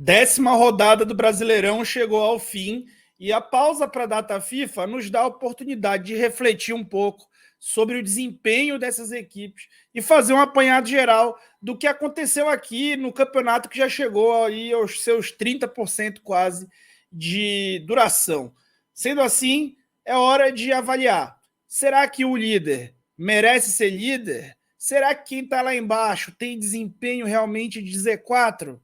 10ª rodada do Brasileirão chegou ao fim e a pausa para a data FIFA nos dá a oportunidade de refletir um pouco sobre o desempenho dessas equipes e fazer um apanhado geral do que aconteceu aqui no campeonato, que já chegou aí aos seus 30% quase de duração. Sendo assim, é hora de avaliar. Será que o líder merece ser líder? Será que quem está lá embaixo tem desempenho realmente de Z4?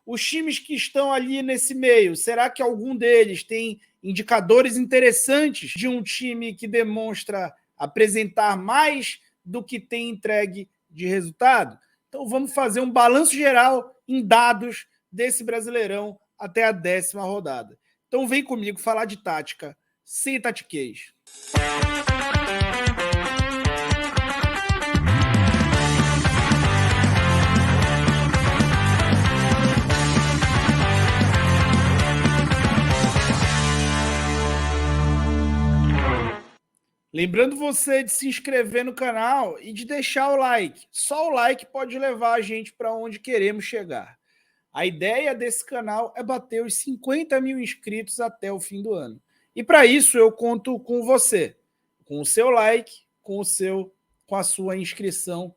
Os times que estão ali nesse meio, será que algum deles tem indicadores interessantes de um time que demonstra apresentar mais do que tem entregue de resultado? Então vamos fazer um balanço geral em dados desse Brasileirão até a 10ª rodada. Então vem comigo falar de tática sem tatiquez. Lembrando você de se inscrever no canal e de deixar o like. Só o like pode levar a gente para onde queremos chegar. A ideia desse canal é bater os 50 mil inscritos até o fim do ano. E para isso eu conto com você, com o seu like, com a sua inscrição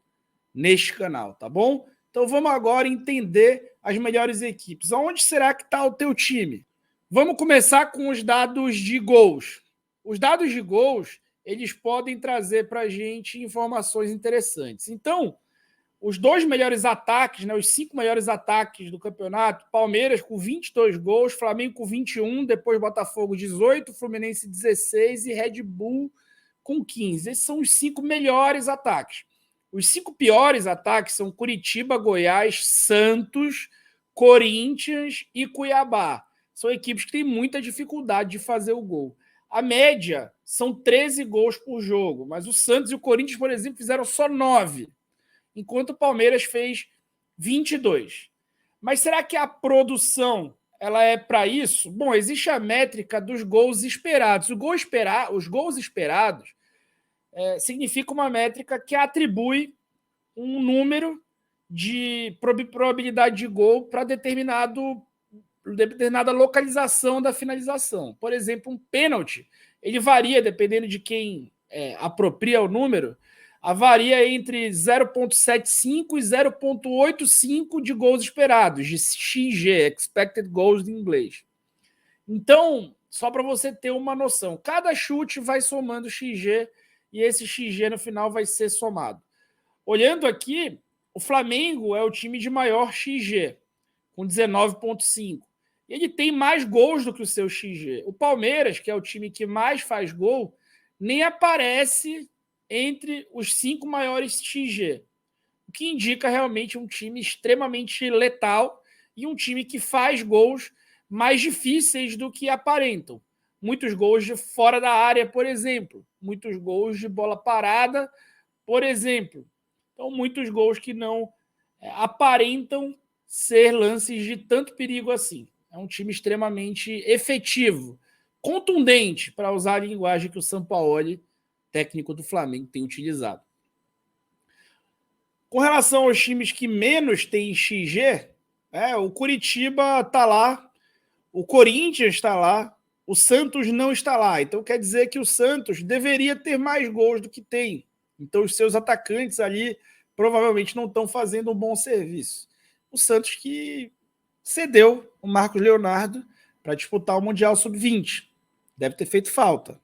neste canal, tá bom? Então vamos agora entender as melhores equipes. Aonde será que está o teu time? Vamos começar com os dados de gols. Os dados de gols, eles podem trazer para a gente informações interessantes. Então, os 2 melhores ataques, né, os 5 melhores ataques do campeonato, Palmeiras com 22 gols, Flamengo com 21, depois Botafogo 18, Fluminense 16 e Red Bull com 15. Esses são os 5 melhores ataques. Os 5 piores ataques são Curitiba, Goiás, Santos, Corinthians e Cuiabá. São equipes que têm muita dificuldade de fazer o gol. A média são 13 gols por jogo, mas o Santos e o Corinthians, por exemplo, fizeram só 9, enquanto o Palmeiras fez 22. Mas será que a produção ela é para isso? Bom, existe a métrica dos gols esperados. Os gols esperados significa uma métrica que atribui um número de probabilidade de gol para determinada localização da finalização. Por exemplo, um pênalti, ele varia, dependendo de quem apropria o número, varia entre 0,75 e 0,85 de gols esperados, de XG, Expected Goals em inglês. Então, só para você ter uma noção, cada chute vai somando XG e esse XG no final vai ser somado. Olhando aqui, o Flamengo é o time de maior XG, com 19,5. Ele tem mais gols do que o seu XG. O Palmeiras, que é o time que mais faz gol, nem aparece entre os 5 maiores XG, o que indica realmente um time extremamente letal e um time que faz gols mais difíceis do que aparentam. Muitos gols de fora da área, por exemplo. Muitos gols de bola parada, por exemplo. Então, muitos gols que não aparentam ser lances de tanto perigo assim. É um time extremamente efetivo, contundente, para usar a linguagem que o Sampaoli, técnico do Flamengo, tem utilizado. Com relação aos times que menos têm XG, o Curitiba está lá, o Corinthians está lá, o Santos não está lá. Então quer dizer que o Santos deveria ter mais gols do que tem. Então os seus atacantes ali provavelmente não estão fazendo um bom serviço. O Santos que cedeu o Marcos Leonardo para disputar o Mundial Sub-20. Deve ter feito falta.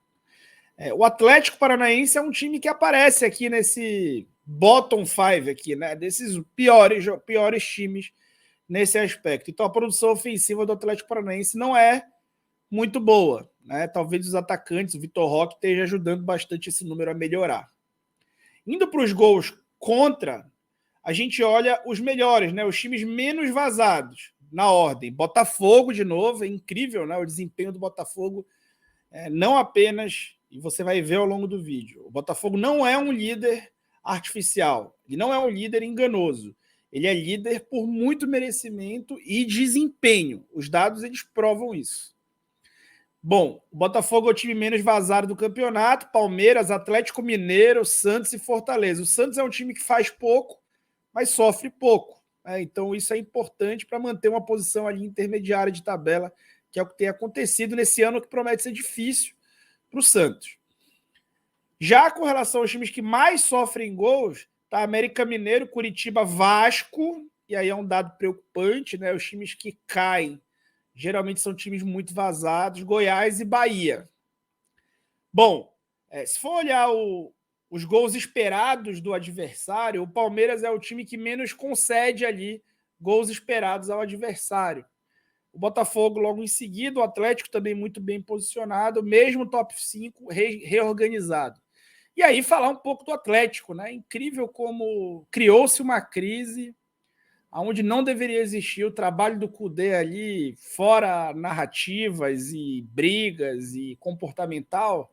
O Atlético Paranaense é um time que aparece aqui nesse bottom 5 aqui, né? Desses piores times nesse aspecto. Então a produção ofensiva do Atlético Paranaense não é muito boa, né? Talvez os atacantes, o Vitor Roque, esteja ajudando bastante esse número a melhorar. Indo para os gols contra, a gente olha os melhores, né? Os times menos vazados, na ordem. Botafogo, de novo, é incrível, né? O desempenho do Botafogo, não apenas, e você vai ver ao longo do vídeo, o Botafogo não é um líder artificial, ele não é um líder enganoso, ele é líder por muito merecimento e desempenho. Os dados, eles provam isso. Bom, o Botafogo é o time menos vazado do campeonato, Palmeiras, Atlético Mineiro, Santos e Fortaleza. O Santos é um time que faz pouco, mas sofre pouco. Então isso é importante para manter uma posição ali intermediária de tabela, que é o que tem acontecido nesse ano, que promete ser difícil para o Santos. Já com relação aos times que mais sofrem gols, tá América Mineiro, Curitiba, Vasco, e aí é um dado preocupante, né? Os times que caem geralmente são times muito vazados, Goiás e Bahia. Bom, se for olhar os gols esperados do adversário, o Palmeiras é o time que menos concede ali gols esperados ao adversário. O Botafogo logo em seguida, o Atlético também muito bem posicionado, mesmo top 5 reorganizado. E aí falar um pouco do Atlético, né? Incrível como criou-se uma crise onde não deveria existir. O trabalho do Kudê ali, fora narrativas e brigas e comportamental,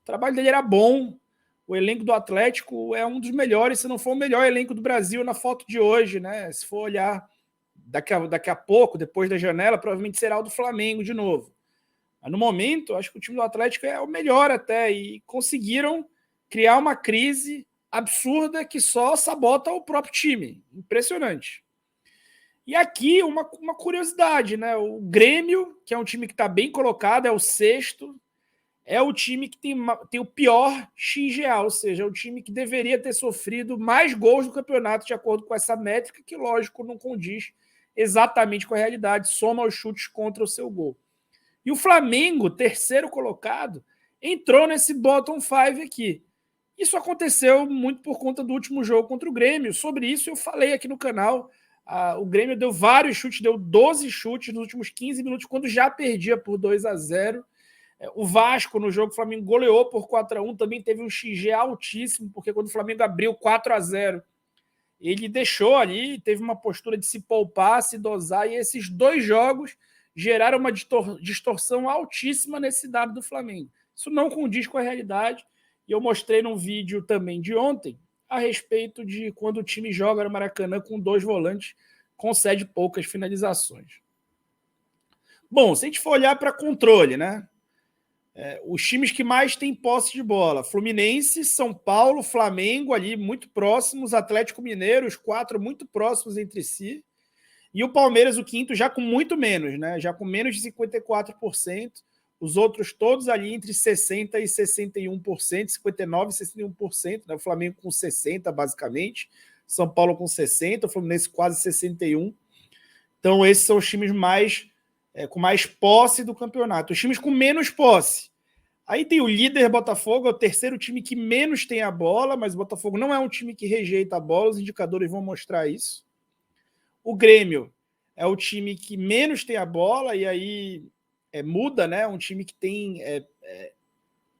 o trabalho dele era bom. O elenco do Atlético é um dos melhores, se não for o melhor elenco do Brasil na foto de hoje, né? Se for olhar daqui a pouco, depois da janela, provavelmente será o do Flamengo de novo. Mas no momento, acho que o time do Atlético é o melhor até, e conseguiram criar uma crise absurda que só sabota o próprio time. Impressionante. E aqui uma curiosidade, né? O Grêmio, que é um time que está bem colocado, é o sexto, é o time que tem o pior XGA, ou seja, é o time que deveria ter sofrido mais gols no campeonato, de acordo com essa métrica, que, lógico, não condiz exatamente com a realidade, soma os chutes contra o seu gol. E o Flamengo, terceiro colocado, entrou nesse bottom 5 aqui. Isso aconteceu muito por conta do último jogo contra o Grêmio. Sobre isso eu falei aqui no canal. O Grêmio deu vários chutes, deu 12 chutes nos últimos 15 minutos, quando já perdia por 2-0. O Vasco, no jogo, o Flamengo goleou por 4-1, também teve um XG altíssimo, porque quando o Flamengo abriu 4-0, ele deixou ali, teve uma postura de se poupar, se dosar, e esses dois jogos geraram uma distorção altíssima nesse dado do Flamengo. Isso não condiz com a realidade, e eu mostrei num vídeo também de ontem a respeito de quando o time joga no Maracanã com 2 volantes, concede poucas finalizações. Bom, se a gente for olhar para controle, né? Os times que mais têm posse de bola: Fluminense, São Paulo, Flamengo, ali muito próximos, Atlético Mineiro, os 4 muito próximos entre si, e o Palmeiras, o quinto, já com muito menos, né? Já com menos de 54%, os outros todos ali entre 60% e 61%, 59% e 61%, né? O Flamengo com 60%, basicamente, São Paulo com 60%, o Fluminense quase 61%. Então esses são os times com mais posse do campeonato. Os times com menos posse. Aí tem o líder Botafogo, é o terceiro time que menos tem a bola, mas o Botafogo não é um time que rejeita a bola, os indicadores vão mostrar isso. O Grêmio é o time que menos tem a bola, e aí muda, né? Um time que tem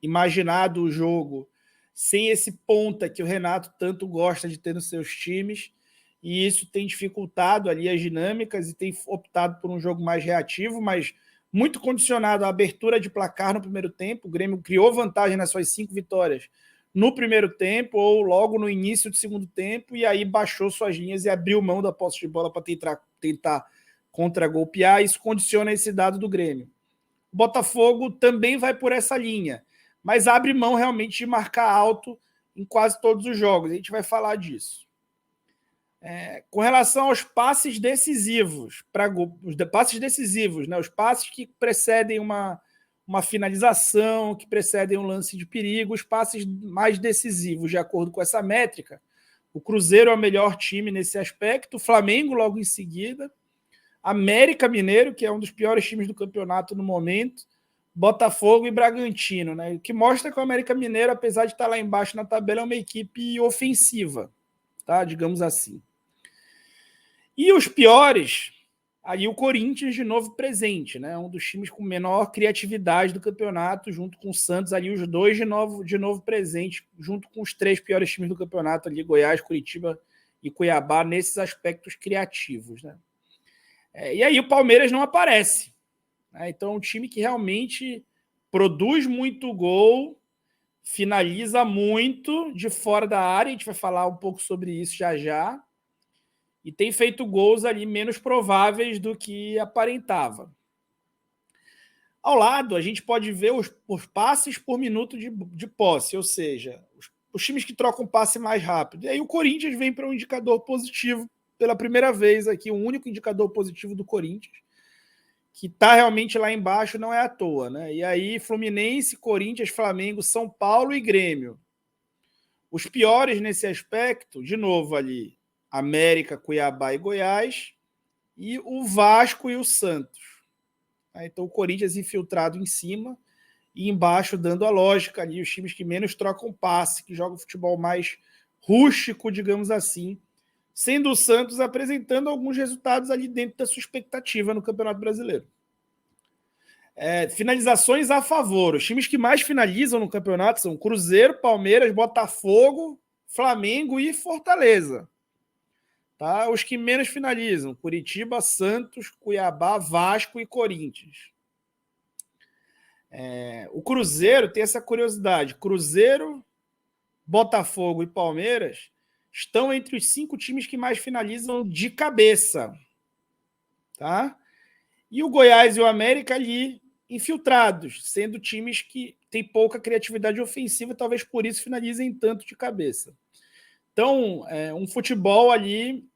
imaginado o jogo sem esse ponta que o Renato tanto gosta de ter nos seus times, e isso tem dificultado ali as dinâmicas e tem optado por um jogo mais reativo, mas muito condicionado à abertura de placar no primeiro tempo. O Grêmio criou vantagem nas suas 5 vitórias no primeiro tempo ou logo no início do segundo tempo, e aí baixou suas linhas e abriu mão da posse de bola para tentar contra-golpear. Isso condiciona esse dado do Grêmio. O Botafogo também vai por essa linha, mas abre mão realmente de marcar alto em quase todos os jogos. A gente vai falar disso. Com relação aos passes decisivos, os passes decisivos, né, os passes que precedem uma finalização, que precedem um lance de perigo, os passes mais decisivos, de acordo com essa métrica, o Cruzeiro é o melhor time nesse aspecto, o Flamengo logo em seguida, América Mineiro, que é um dos piores times do campeonato no momento, Botafogo e Bragantino, né, o que mostra que o América Mineiro, apesar de estar lá embaixo na tabela, é uma equipe ofensiva, tá, digamos assim. E os piores, ali o Corinthians de novo presente, né? Um dos times com menor criatividade do campeonato, junto com o Santos, ali os dois de novo presentes, junto com os 3 piores times do campeonato, ali Goiás, Curitiba e Cuiabá, nesses aspectos criativos, né? E aí o Palmeiras não aparece, né? Então é um time que realmente produz muito gol, finaliza muito de fora da área, a gente vai falar um pouco sobre isso já, e tem feito gols ali menos prováveis do que aparentava. Ao lado, a gente pode ver os passes por minuto de posse, ou seja, os times que trocam passe mais rápido. E aí o Corinthians vem para um indicador positivo pela primeira vez aqui, o único indicador positivo do Corinthians, que está realmente lá embaixo, não é à toa, né? E aí, Fluminense, Corinthians, Flamengo, São Paulo e Grêmio. Os piores nesse aspecto, de novo ali, América, Cuiabá e Goiás, e o Vasco e o Santos. Então o Corinthians infiltrado em cima e embaixo dando a lógica ali, os times que menos trocam passe, que jogam futebol mais rústico, digamos assim, sendo o Santos apresentando alguns resultados ali dentro da sua expectativa no Campeonato Brasileiro. Finalizações a favor. Os times que mais finalizam no campeonato são Cruzeiro, Palmeiras, Botafogo, Flamengo e Fortaleza. Tá? Os que menos finalizam, Curitiba, Santos, Cuiabá, Vasco e Corinthians. O Cruzeiro tem essa curiosidade. Cruzeiro, Botafogo e Palmeiras estão entre os 5 times que mais finalizam de cabeça. Tá? E o Goiás e o América ali infiltrados, sendo times que têm pouca criatividade ofensiva, talvez por isso finalizem tanto de cabeça. Então, um futebol ali,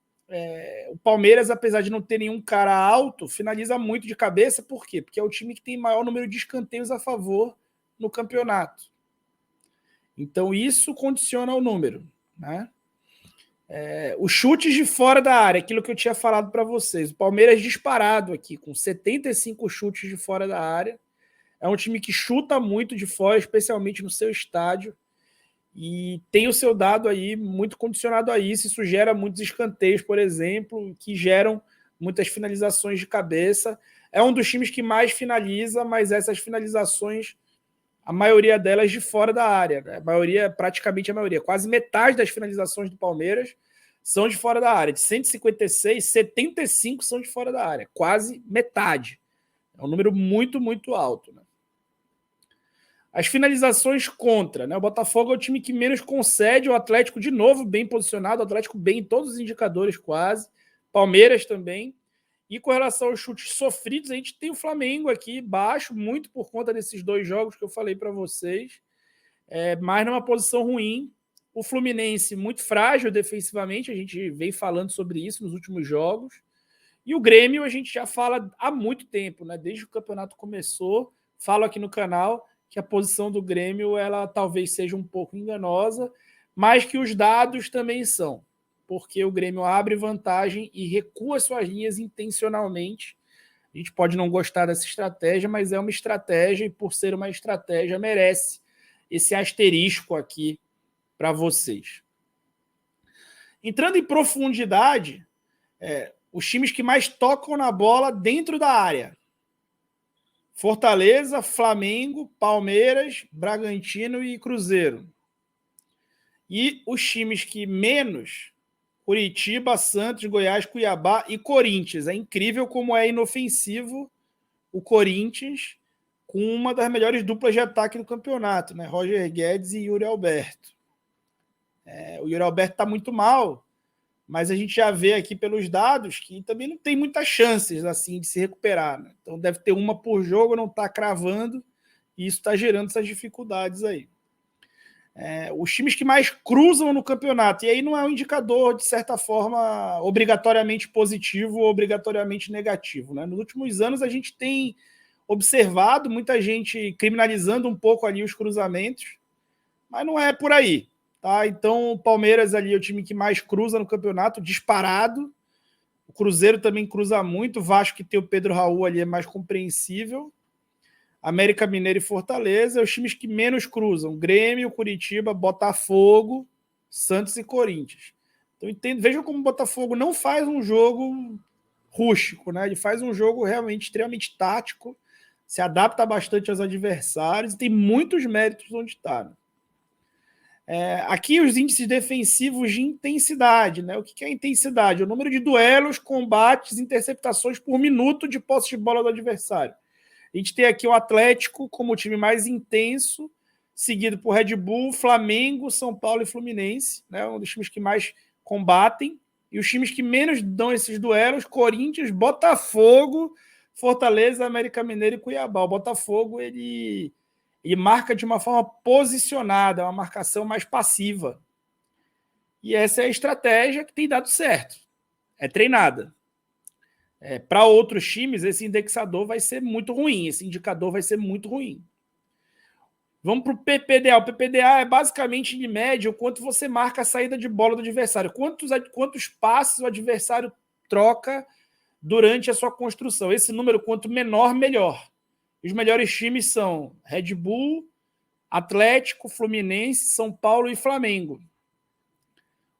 o Palmeiras, apesar de não ter nenhum cara alto, finaliza muito de cabeça, por quê? Porque é o time que tem maior número de escanteios a favor no campeonato. Então, isso condiciona o número, né? Os chutes de fora da área, aquilo que eu tinha falado para vocês. O Palmeiras disparado aqui, com 75 chutes de fora da área. É um time que chuta muito de fora, especialmente no seu estádio. E tem o seu dado aí muito condicionado a isso. Isso gera muitos escanteios, por exemplo, que geram muitas finalizações de cabeça. É um dos times que mais finaliza, mas essas finalizações, a maioria delas de fora da área. A maioria, praticamente a maioria. Quase metade das finalizações do Palmeiras são de fora da área. De 156, 75 são de fora da área. Quase metade. É um número muito, muito alto. Né? As finalizações contra. Né? O Botafogo é o time que menos concede. O Atlético, de novo, bem posicionado. O Atlético bem em todos os indicadores quase. Palmeiras também. E com relação aos chutes sofridos, a gente tem o Flamengo aqui baixo, muito por conta desses 2 jogos que eu falei para vocês, mas numa posição ruim. O Fluminense muito frágil defensivamente, a gente vem falando sobre isso nos últimos jogos. E o Grêmio a gente já fala há muito tempo, né? Desde que o campeonato começou, falo aqui no canal que a posição do Grêmio ela talvez seja um pouco enganosa, mas que os dados também são. Porque o Grêmio abre vantagem e recua suas linhas intencionalmente. A gente pode não gostar dessa estratégia, mas é uma estratégia e, por ser uma estratégia, merece esse asterisco aqui para vocês. Entrando em profundidade, os times que mais tocam na bola dentro da área. Fortaleza, Flamengo, Palmeiras, Bragantino e Cruzeiro. E os times que menos... Curitiba, Santos, Goiás, Cuiabá e Corinthians. É incrível como é inofensivo o Corinthians com uma das melhores duplas de ataque do campeonato, né? Roger Guedes e Yuri Alberto. O Yuri Alberto está muito mal, mas a gente já vê aqui pelos dados que também não tem muitas chances assim de se recuperar. Né? Então deve ter uma por jogo, não está cravando, e isso está gerando essas dificuldades aí. Os times que mais cruzam no campeonato, e aí não é um indicador, de certa forma, obrigatoriamente positivo ou obrigatoriamente negativo. Né? Nos últimos anos, a gente tem observado muita gente criminalizando um pouco ali os cruzamentos, mas não é por aí. Tá? Então, o Palmeiras ali é o time que mais cruza no campeonato, disparado. O Cruzeiro também cruza muito, o Vasco, que tem o Pedro Raul ali, é mais compreensível. América Mineiro e Fortaleza, os times que menos cruzam, Grêmio, Curitiba, Botafogo, Santos e Corinthians. Então, vejam como o Botafogo não faz um jogo rústico, né? Ele faz um jogo realmente extremamente tático, se adapta bastante aos adversários e tem muitos méritos onde está. Né? Aqui os índices defensivos de intensidade. Né? O que é intensidade? O número de duelos, combates, interceptações por minuto de posse de bola do adversário. A gente tem aqui o Atlético como o time mais intenso, seguido por Red Bull, Flamengo, São Paulo e Fluminense, né? Um dos times que mais combatem. E os times que menos dão esses duelos, Corinthians, Botafogo, Fortaleza, América Mineiro e Cuiabá. O Botafogo ele marca de uma forma posicionada, uma marcação mais passiva. E essa é a estratégia que tem dado certo. é treinada. Para outros times, esse indexador vai ser muito ruim, esse indicador vai ser muito ruim. Vamos para o PPDA. O PPDA é basicamente, de média, o quanto você marca a saída de bola do adversário. Quantos passes o adversário troca durante a sua construção. Esse número, quanto menor, melhor. Os melhores times são Red Bull, Atlético, Fluminense, São Paulo e Flamengo.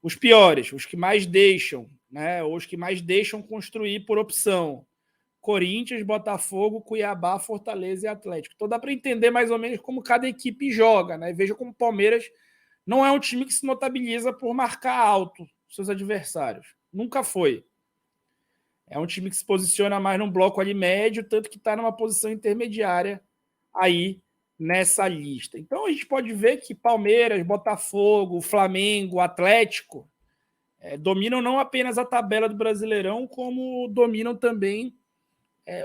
Os piores, os que mais deixam, né? Os que mais deixam construir por opção. Corinthians, Botafogo, Cuiabá, Fortaleza e Atlético. Então dá para entender mais ou menos como cada equipe joga, né? Veja como o Palmeiras não é um time que se notabiliza por marcar alto seus adversários. Nunca foi. É um time que se posiciona mais num bloco ali médio, tanto que está numa posição intermediária aí nessa lista. Então a gente pode ver que Palmeiras, Botafogo, Flamengo, Atlético dominam não apenas a tabela do Brasileirão, como dominam também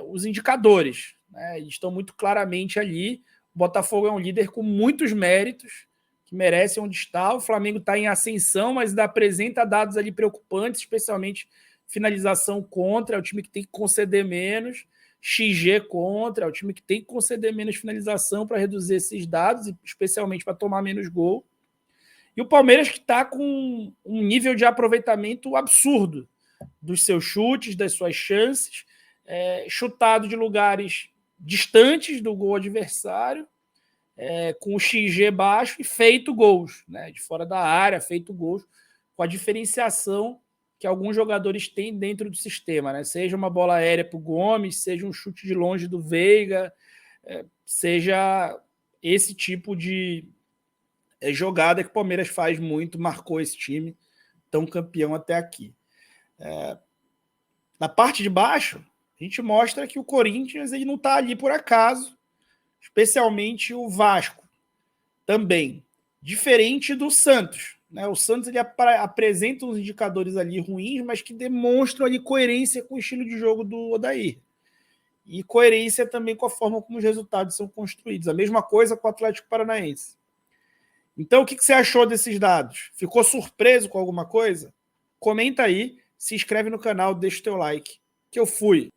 os indicadores. Né? Eles estão muito claramente ali. O Botafogo é um líder com muitos méritos, que merece onde está. O Flamengo está em ascensão, mas ainda apresenta dados ali preocupantes, especialmente finalização contra, é o time que tem que conceder menos. XG contra, é o time que tem que conceder menos finalização para reduzir esses dados, especialmente para tomar menos gol. E o Palmeiras que está com um nível de aproveitamento absurdo dos seus chutes, das suas chances, chutado de lugares distantes do gol adversário, com o XG baixo e feito gols, né, de fora da área, feito gols, com a diferenciação que alguns jogadores têm dentro do sistema, né? Seja uma bola aérea para o Gomes, seja um chute de longe do Veiga, seja esse tipo de jogada que o Palmeiras faz muito, marcou esse time, tão campeão até aqui. Na parte de baixo, a gente mostra que o Corinthians ele não está ali por acaso, especialmente o Vasco também. Diferente do Santos. Né? O Santos ele apresenta uns indicadores ali ruins, mas que demonstram ali coerência com o estilo de jogo do Odair. E coerência também com a forma como os resultados são construídos. A mesma coisa com o Atlético Paranaense. Então, o que você achou desses dados? Ficou surpreso com alguma coisa? Comenta aí, se inscreve no canal, deixa o teu like, que eu fui.